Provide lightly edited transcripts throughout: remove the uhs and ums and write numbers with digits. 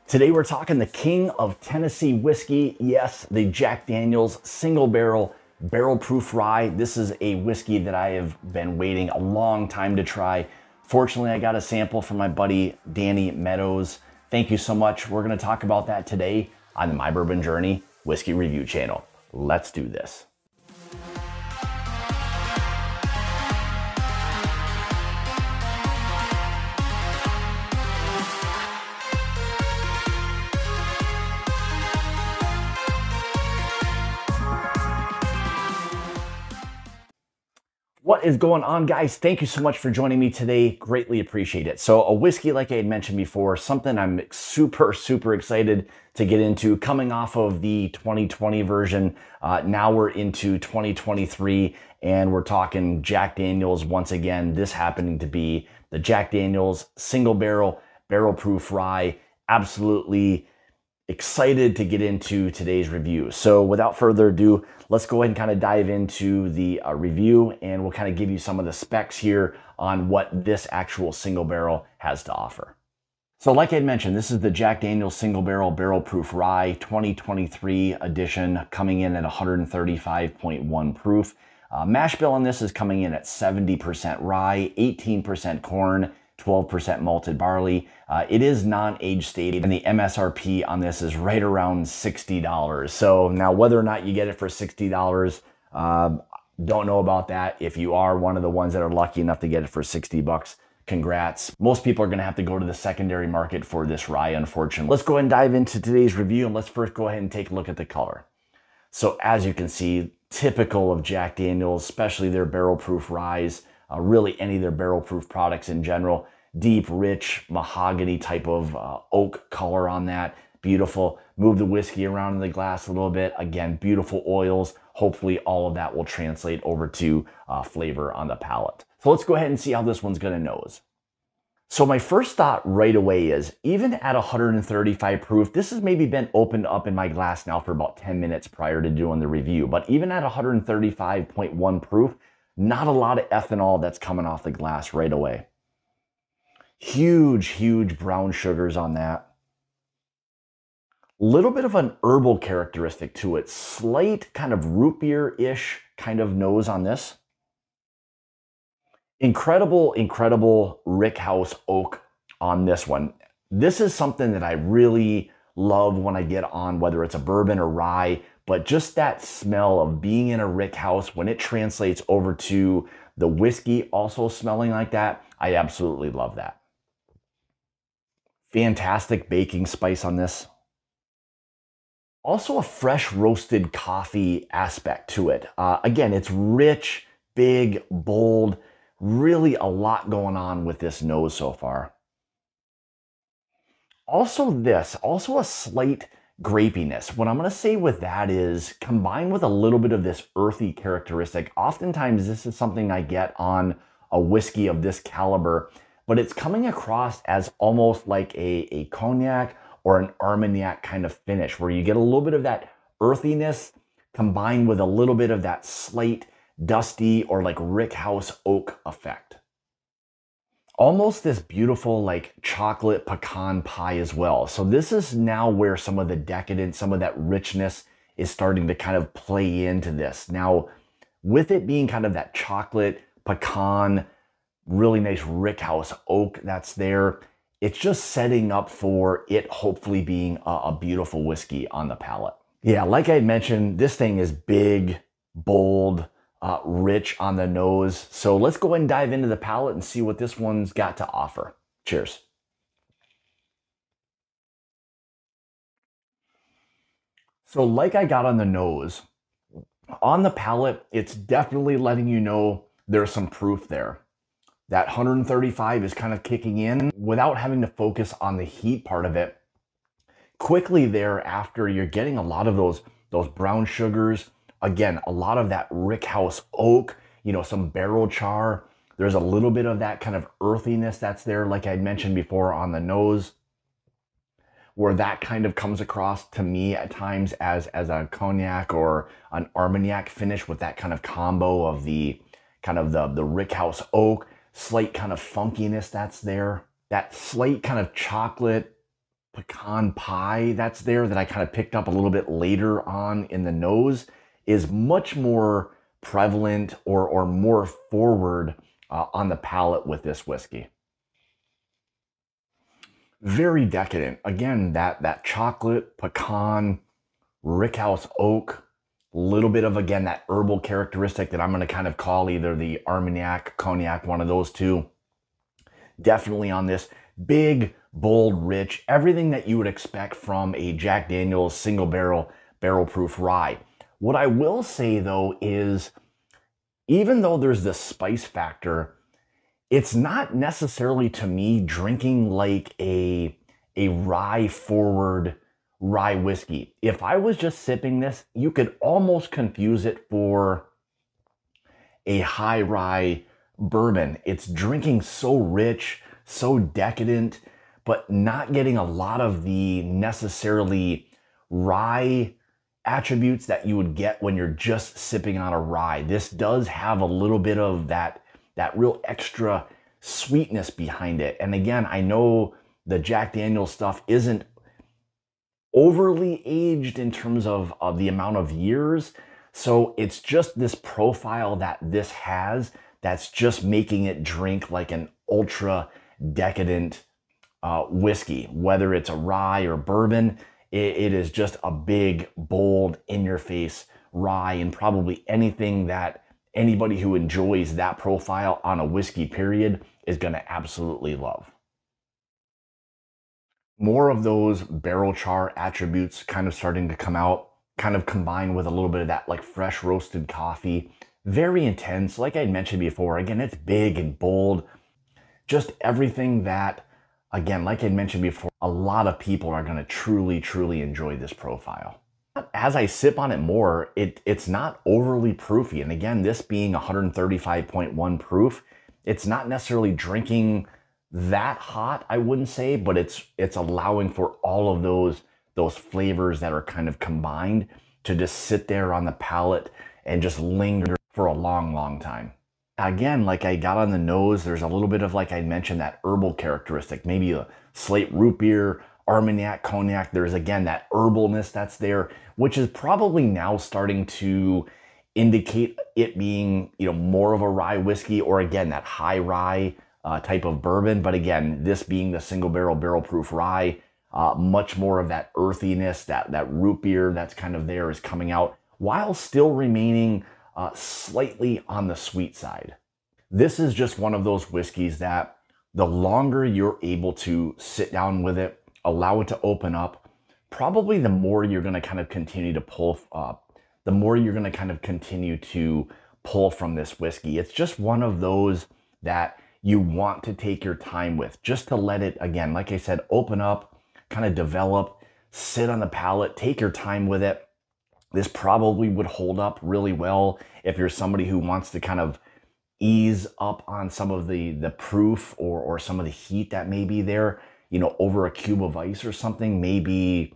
Today we're talking the king of Tennessee whiskey. Yes, the Jack Daniel's single barrel proof rye. This is a whiskey that I have been waiting a long time to try. Fortunately, I got a sample from my buddy Danny Meadows. Thank you so much. We're going to talk about that today on the My Bourbon Journey Whiskey Review channel. Let's do this. What is going on, guys? Thank you so much for joining me today. Greatly appreciate it. So a whiskey, like I had mentioned before, something I'm super excited to get into, coming off of the 2020 version. Now we're into 2023 and we're talking Jack Daniel's once again. This happening to be the Jack Daniel's single barrel proof rye. Absolutely excited to get into today's review. So without further ado, let's go ahead and kind of dive into the review, and we'll kind of give you some of the specs here on what this actual single barrel has to offer. So like I had mentioned, this is the Jack Daniel's single barrel proof rye 2023 edition, coming in at 135.1 proof. Mash bill on this is coming in at 70% rye, 18% corn, 12% malted barley. It is non-age stated, and the MSRP on this is right around $60. So now whether or not you get it for $60, don't know about that. If you are one of the ones that are lucky enough to get it for 60 bucks, congrats. Most people are gonna have to go to the secondary market for this rye, unfortunately. Let's go ahead and dive into today's review, and let's first go ahead and take a look at the color. So as you can see, typical of Jack Daniel's, especially their barrel proof ryes, really any of their barrel proof products in general. Deep, rich, mahogany type of oak color on that. Beautiful. Move the whiskey around in the glass a little bit. Again, beautiful oils. Hopefully all of that will translate over to flavor on the palate. So let's go ahead and see how this one's gonna nose. So my first thought right away is, even at 135 proof, this has maybe been opened up in my glass now for about 10 minutes prior to doing the review, but even at 135.1 proof, not a lot of ethanol that's coming off the glass right away. Huge brown sugars on that. Little bit of an herbal characteristic to it. Slight kind of root beer-ish kind of nose on this. Incredible rickhouse oak on this one. This is something that I really love when I get on, whether it's a bourbon or rye, but just that smell of being in a rickhouse, when it translates over to the whiskey also smelling like that, I absolutely love that. Fantastic baking spice on this. Also a fresh roasted coffee aspect to it. Again, it's rich, big, bold, really a lot going on with this nose so far. Also a slight grapiness. What I'm going to say with that is, combined with a little bit of this earthy characteristic, oftentimes this is something I get on a whiskey of this caliber, but it's coming across as almost like a cognac or an Armagnac kind of finish, where you get a little bit of that earthiness combined with a little bit of that slight dusty or like rickhouse oak effect. Almost this beautiful like chocolate pecan pie as well. So this is now where some of the decadence, some of that richness is starting to kind of play into this. Now, with it being kind of that chocolate pecan, really nice rickhouse oak that's there, it's just setting up for it hopefully being a beautiful whiskey on the palate. Yeah, like I mentioned, this thing is big, bold, rich on the nose. So let's go ahead and dive into the palate and see what this one's got to offer. Cheers. So like I got on the nose, on the palate, it's definitely letting you know there's some proof there. That 135 is kind of kicking in without having to focus on the heat part of it. Quickly thereafter, you're getting a lot of those brown sugars. Again, a lot of that rickhouse oak, you know, some barrel char. There's a little bit of that kind of earthiness that's there, like I mentioned before, on the nose, where that kind of comes across to me at times as a cognac or an Armagnac finish, with that kind of combo of the kind of the rickhouse oak, slight kind of funkiness that's there, that slight kind of chocolate pecan pie that's there that I kind of picked up a little bit later on in the nose is much more prevalent or more forward on the palate with this whiskey. Very decadent. Again, that chocolate, pecan, rickhouse oak, little bit of, again, that herbal characteristic that I'm going to kind of call either the Armagnac, Cognac, one of those two. Definitely on this. Big, bold, rich, everything that you would expect from a Jack Daniel's single barrel, barrel proof rye. What I will say though is, even though there's the spice factor, it's not necessarily to me drinking like a rye forward rye whiskey. If I was just sipping this, you could almost confuse it for a high rye bourbon. It's drinking so rich, so decadent, but not getting a lot of the necessarily rye attributes that you would get when you're just sipping on a rye. This does have a little bit of that real extra sweetness behind it. And again, I know the Jack Daniel's stuff isn't overly aged in terms of the amount of years. So it's just this profile that this has that's just making it drink like an ultra decadent whiskey. Whether it's a rye or bourbon, it is just a big, bold, in-your-face rye, and probably anything that anybody who enjoys that profile on a whiskey period is going to absolutely love. More of those barrel char attributes kind of starting to come out, kind of combined with a little bit of that like fresh roasted coffee. Very intense. Like I mentioned before, again, it's big and bold. Just everything that, again, like I mentioned before, a lot of people are going to truly, truly enjoy this profile. As I sip on it more, it's not overly proofy. And again, this being 135.1 proof, it's not necessarily drinking that hot, I wouldn't say, but it's allowing for all of those flavors that are kind of combined to just sit there on the palate and just linger for a long, long time. Again, like I got on the nose, there's a little bit of, like I mentioned, that herbal characteristic, maybe a slate root beer, Armagnac, Cognac. There's, again, that herbalness that's there, which is probably now starting to indicate it being, more of a rye whiskey, or again, that high rye type of bourbon. But again, this being the single barrel, barrel proof rye, much more of that earthiness, that root beer that's kind of there is coming out, while still remaining slightly on the sweet side. This is just one of those whiskeys that the longer you're able to sit down with it, allow it to open up, probably the more you're going to kind of continue to pull the more you're going to kind of continue to pull from this whiskey. It's just one of those that you want to take your time with, just to let it, again, like I said, open up, kind of develop, sit on the palate, take your time with it. This probably would hold up really well if you're somebody who wants to kind of ease up on some of the proof or some of the heat that may be there, over a cube of ice or something, maybe,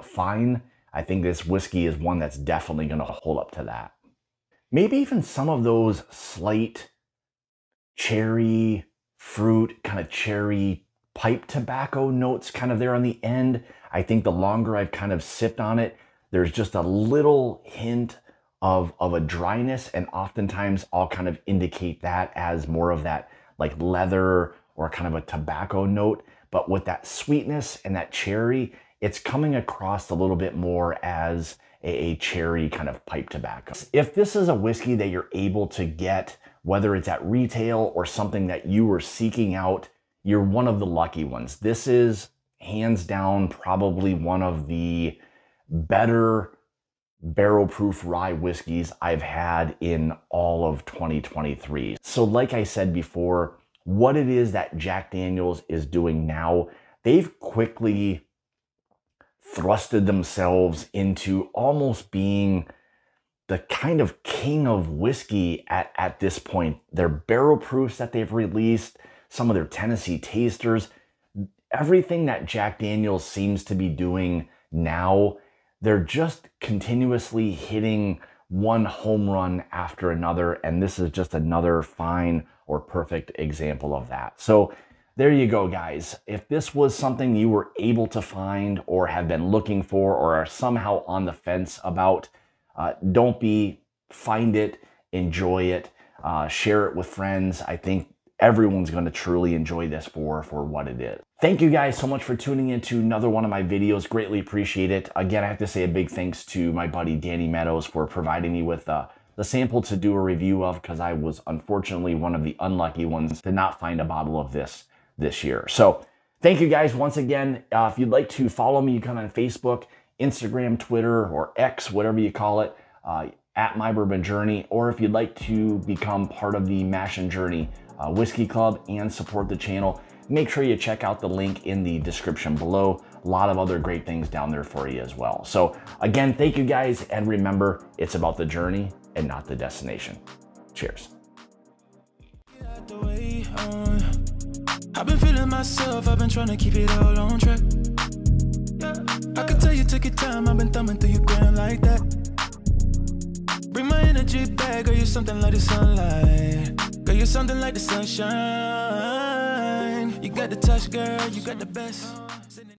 fine. I think this whiskey is one that's definitely going to hold up to that. Maybe even some of those slight cherry fruit, kind of cherry pipe tobacco notes kind of there on the end. I think the longer I've kind of sipped on it, there's just a little hint of a dryness, and oftentimes I'll kind of indicate that as more of that like leather or kind of a tobacco note. But with that sweetness and that cherry, it's coming across a little bit more as a cherry kind of pipe tobacco. If this is a whiskey that you're able to get, whether it's at retail or something that you were seeking out, you're one of the lucky ones. This is hands down probably one of the better barrel proof rye whiskeys I've had in all of 2023. So like I said before, what it is that Jack Daniel's is doing now, they've quickly thrusted themselves into almost being the kind of king of whiskey at this point. Their barrel proofs that they've released, some of their Tennessee tasters, everything that Jack Daniel's seems to be doing now, they're just continuously hitting one home run after another, and this is just another fine or perfect example of that. So there you go, guys. If this was something you were able to find or have been looking for or are somehow on the fence about, find it, enjoy it, share it with friends. I think everyone's going to truly enjoy this for what it is. Thank you guys so much for tuning in to another one of my videos. Greatly appreciate it. Again, I have to say a big thanks to my buddy Danny Meadows for providing me with the sample to do a review of, because I was unfortunately one of the unlucky ones to not find a bottle of this year. So thank you guys once again. If you'd like to follow me, you can on Facebook, Instagram, Twitter, or X, whatever you call it, at My Bourbon Journey. Or if you'd like to become part of the Mash and Journey Whiskey Club and support the channel, make sure you check out the link in the description below. A lot of other great things down there for you as well. So again, thank you guys, and remember, it's about the journey and not the destination. Cheers. I've been feeling myself, I've been trying to keep it all on track. I can tell you took your time, I've been thumbing through your gram like that. Bring my energy back, girl, you're something like the sunlight. Girl, you're something like the sunshine. You got the touch, girl, you got the best.